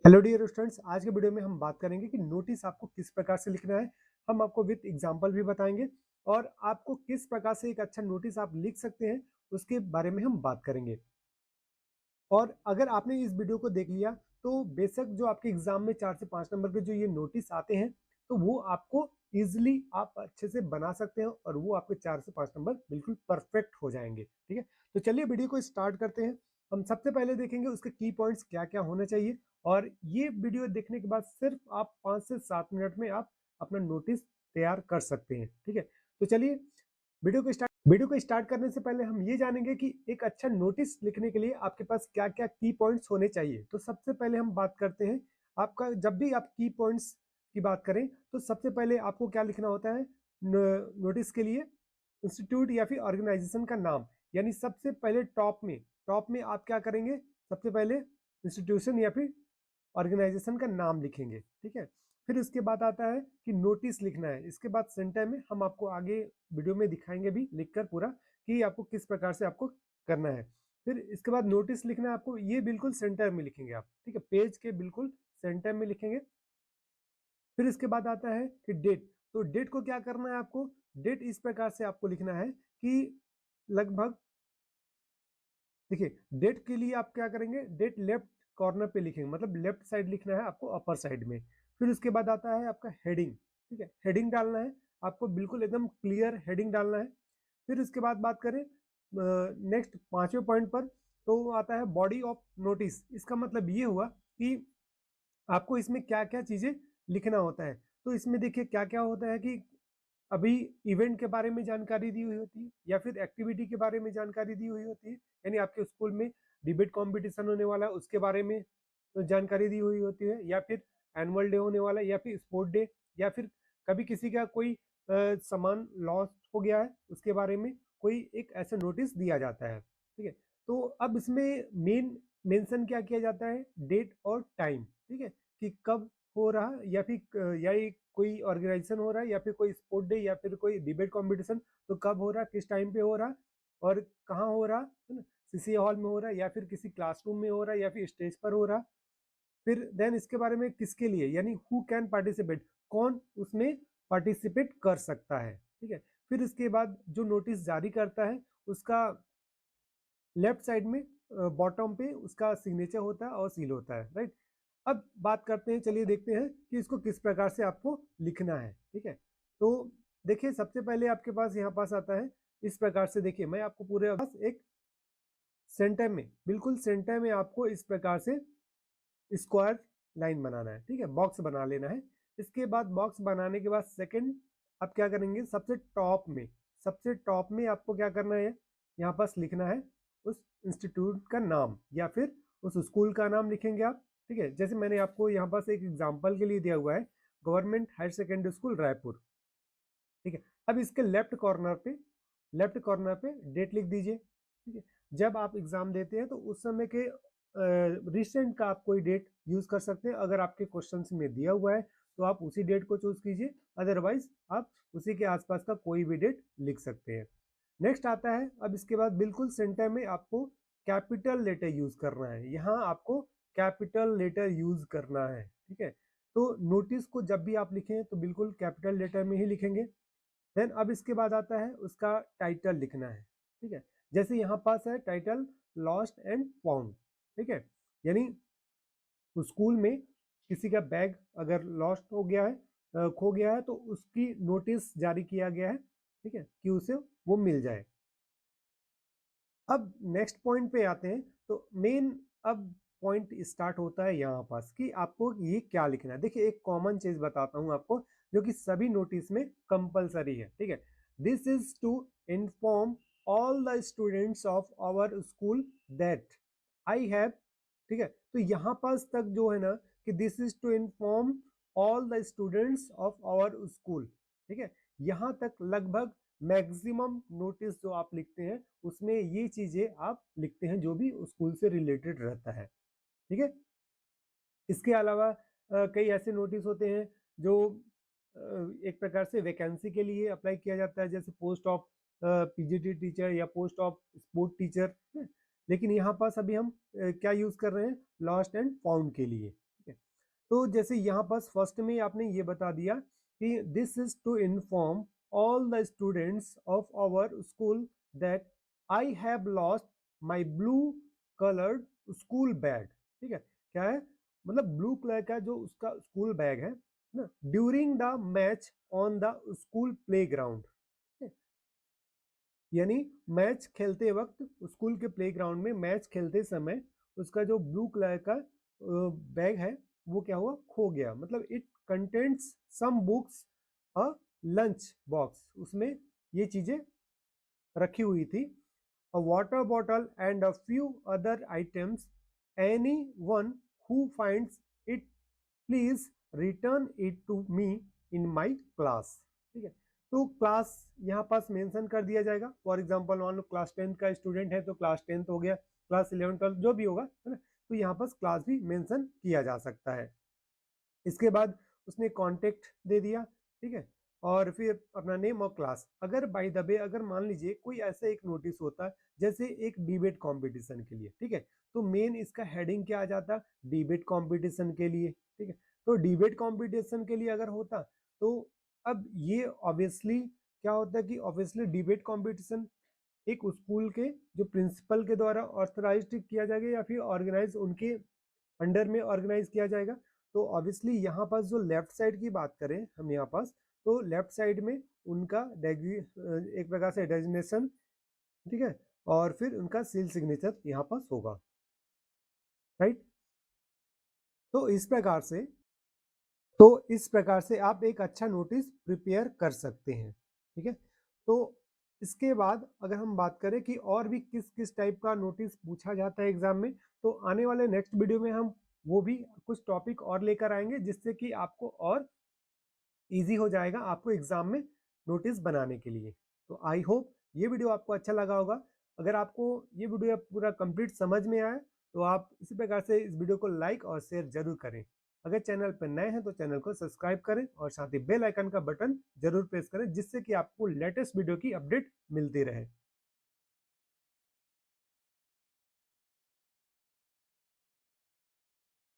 Hello dear students, आज के video में हम बात करेंगे कि नोटिस आपको किस प्रकार से लिखना है। हम आपको विद एग्जांपल भी बताएंगे और आपको किस प्रकार से एक अच्छा नोटिस आप लिख सकते हैं उसके बारे में हम बात करेंगे। और अगर आपने इस वीडियो को देख लिया तो बेशक जो आपके एग्जाम में 4 से 5 नंबर के जो ये नोटिस आते हैं तो वो आपको इजिली आप अच्छे से बना सकते हैं और वो आपके 4 से 5 नंबर बिल्कुल परफेक्ट हो जाएंगे। ठीक है, तो चलिए वीडियो को स्टार्ट करते हैं। हम सबसे पहले देखेंगे उसके की पॉइंट्स क्या क्या होना चाहिए और ये वीडियो देखने के बाद सिर्फ आप 5 से 7 मिनट में आप अपना नोटिस तैयार कर सकते हैं। ठीक है, तो चलिए वीडियो को स्टार्ट करने से पहले हम ये जानेंगे कि एक अच्छा नोटिस लिखने के लिए आपके पास क्या क्या की पॉइंट्स होने चाहिए। तो सबसे पहले हम बात करते हैं, आपका जब भी आप की पॉइंट्स की बात करें तो सबसे पहले आपको क्या लिखना होता है नोटिस के लिए, इंस्टीट्यूट या फिर ऑर्गेनाइजेशन का नाम। यानी सबसे पहले टॉप में आप क्या करेंगे, सबसे पहले इंस्टीट्यूशन या फिर ऑर्गेनाइजेशन का नाम लिखेंगे। ठीक है, फिर उसके बाद आता है कि नोटिस लिखना है। इसके बाद सेंटर में हम आपको आगे वीडियो में दिखाएंगे भी लिखकर पूरा कि आपको किस प्रकार से आपको करना है। फिर इसके बाद नोटिस लिखना है आपको, ये बिल्कुल सेंटर में लिखेंगे आप। ठीक है, पेज के बिल्कुल सेंटर में लिखेंगे। फिर इसके बाद आता है कि डेट। तो डेट को क्या करना है आपको, डेट इस प्रकार से आपको लिखना है कि लगभग, देखिए डेट के लिए आप क्या करेंगे, डेट लेफ्ट कॉर्नर पे लिखेंगे, मतलब लेफ्ट साइड लिखना है आपको अपर साइड में। फिर उसके बाद आता है आपका हेडिंग। ठीक है, हेडिंग डालना है आपको, बिल्कुल एकदम क्लियर हेडिंग डालना है। फिर इसके बाद बात करें नेक्स्ट 5वें पॉइंट पर, तो आता है बॉडी ऑफ नोटिस। इसका मतलब ये हुआ कि आपको इसमें क्या क्या चीजें लिखना होता है। तो इसमें देखिए क्या क्या होता है कि अभी इवेंट के बारे में जानकारी दी हुई होती है या फिर एक्टिविटी के बारे में जानकारी दी हुई होती है। यानी आपके स्कूल में डिबेट कंपटीशन होने वाला है उसके बारे में जानकारी दी हुई होती है, या फिर एनुअल डे होने वाला है, या फिर स्पोर्ट डे, या फिर कभी किसी का कोई सामान लॉस हो गया है उसके बारे में कोई एक ऐसा नोटिस दिया जाता है। ठीक है, तो अब इसमें मेंशन क्या किया जाता है, डेट और टाइम। ठीक है, कि कब हो रहा है, या फिर या ये कोई ऑर्गेनाइजेशन हो रहा है, या फिर कोई स्पोर्ट डे, या फिर कोई डिबेट कंपटीशन, तो कब हो रहा है, किस टाइम पे हो रहा है और कहाँ हो रहा है ना। सीसी हॉल में हो रहा है, या फिर किसी क्लासरूम में हो रहा है, या फिर स्टेज पर हो रहा है। फिर देन इसके बारे में किसके लिए, यानी हु कैन पार्टिसिपेट, कौन उसमें पार्टिसिपेट कर सकता है। ठीक है, फिर इसके बाद जो नोटिस जारी करता है उसका लेफ्ट साइड में बॉटम पे उसका सिग्नेचर होता है और सील होता है, राइट। अब बात करते हैं, चलिए देखते हैं कि इसको किस प्रकार से आपको लिखना है। ठीक है, तो देखिए सबसे पहले आपके पास यहाँ पास आता है इस प्रकार से। देखिए मैं आपको पूरे बस एक सेंटर में, बिल्कुल सेंटर में आपको इस प्रकार से स्क्वायर लाइन बनाना है। ठीक है, बॉक्स बना लेना है। इसके बाद बॉक्स बनाने के बाद सेकंड आप क्या करेंगे, सबसे टॉप में आपको क्या करना है, यहाँ पास लिखना है उस इंस्टीट्यूट का नाम या फिर उस स्कूल का नाम लिखेंगे आप। ठीक है, जैसे मैंने आपको यहाँ पास एक एग्जांपल के लिए दिया हुआ है, government higher secondary school Raipur. ठीक है, अब इसके लेफ्ट कॉर्नर पे डेट लिख दीजिए। ठीक है, जब आप एग्जाम देते हैं तो उस समय के रिसेंट का आप कोई डेट यूज कर सकते हैं। अगर आपके क्वेश्चंस में दिया हुआ है तो आप उसी डेट को चूज कीजिए, अदरवाइज आप उसी के आसपास का कोई भी डेट लिख सकते हैं। नेक्स्ट आता है, अब इसके बाद बिल्कुल सेंटर में आपको कैपिटल लेटर यूज करना है। यहाँ आपको कैपिटल लेटर यूज करना है। ठीक है, तो नोटिस को जब भी आप लिखें तो बिल्कुल कैपिटल लेटर में ही लिखेंगे। देन अब इसके बाद आता है उसका टाइटल लिखना है। ठीक है, जैसे यहाँ पास है टाइटल लॉस्ट एंड फाउंड। ठीक है, यानी स्कूल में किसी का बैग अगर लॉस्ट हो गया है, खो गया है, तो उसकी नोटिस जारी किया गया है। ठीक है, कि उसे वो मिल जाए। अब नेक्स्ट पॉइंट पे आते हैं, तो मेन अब पॉइंट स्टार्ट होता है यहाँ पास कि आपको ये क्या लिखना है। देखिए एक कॉमन चीज बताता हूँ आपको जो कि सभी नोटिस में कंपलसरी है। ठीक है, this is to inform all the students of our school that I have. ठीक है, तो यहाँ पास तक जो है ना कि this is to inform all the students of our school. ठीक है, यहाँ तक लगभग मैक्सिमम नोटिस जो आप लिखते हैं उसमें ये चीजें आप लिखते हैं जो भी स्कूल से रिलेटेड रहता है। ठीक है, इसके अलावा कई ऐसे नोटिस होते हैं जो एक प्रकार से वैकेंसी के लिए अप्लाई किया जाता है, जैसे पोस्ट ऑफ पीजीटी टीचर या पोस्ट ऑफ स्पोर्ट टीचर। लेकिन यहाँ पास अभी हम क्या यूज कर रहे हैं, लॉस्ट एंड फाउंड के लिए। तो जैसे यहाँ पर फर्स्ट में आपने ये बता दिया कि this is to inform all the students of our school that I have lost my blue coloured school bag. ठीक है, क्या है, मतलब ब्लू कलर का जो उसका स्कूल बैग है ना, during the match on the school play ground. यानी मैच खेलते वक्त स्कूल के प्लेग्राउंड में मैच खेलते समय उसका जो ब्लू कलर का बैग है वो क्या हुआ, खो गया। मतलब it contents some books, a lunch box, उसमें ये चीजें रखी हुई थी, a water bottle and a few other items, anyone who finds it please return it to me in my class. ठीक है, तो क्लास यहाँ पास मेंशन कर दिया जाएगा। फॉर एग्जांपल मान लो क्लास 10 का स्टूडेंट है तो क्लास 10 हो गया, क्लास 11 12 जो भी होगा, है ना, तो यहाँ पास क्लास भी मेंशन किया जा सकता है। इसके बाद उसने कॉन्टेक्ट दे दिया, ठीक है, और फिर अपना नेम और क्लास। अगर बाय द वे अगर मान लीजिए कोई ऐसा एक नोटिस होता है जैसे एक डिबेट कंपटीशन के लिए, ठीक है, तो मेन इसका हेडिंग क्या आ जाता, डिबेट कंपटीशन के लिए। ठीक है, तो डिबेट कंपटीशन के लिए अगर होता तो अब ये ऑब्वियसली क्या होता है कि ऑब्वियसली डिबेट कंपटीशन एक स्कूल के जो प्रिंसिपल के द्वारा ऑथराइज किया जाएगा या फिर ऑर्गेनाइज उनके अंडर में ऑर्गेनाइज किया जाएगा। तो ऑब्वियसली यहाँ पास जो लेफ्ट साइड की बात करें हम यहाँ पास, तो लेफ्ट साइड में उनका एक प्रकार से डेजिग्नेशन, ठीक है, और फिर उनका सील सिग्नेचर यहाँ पास होगा, राइट। तो इस प्रकार से आप एक अच्छा नोटिस प्रिपेयर कर सकते हैं। ठीक है, तो इसके बाद अगर हम बात करें कि और भी किस किस टाइप का नोटिस पूछा जाता है एग्जाम में, तो आने वाले नेक्स्ट वीडियो में हम वो भी कुछ टॉपिक और लेकर आएंगे जिससे कि आपको और इजी हो जाएगा आपको एग्जाम में नोटिस बनाने के लिए। तो आई होप ये वीडियो आपको अच्छा लगा होगा। अगर आपको ये वीडियो पूरा कंप्लीट समझ में आया तो आप इसी प्रकार से इस वीडियो को लाइक और शेयर जरूर करें। अगर चैनल पर नए हैं तो चैनल को सब्सक्राइब करें और साथ ही बेल आइकन का बटन जरूर प्रेस करें जिससे कि आपको लेटेस्ट वीडियो की अपडेट मिलती रहे।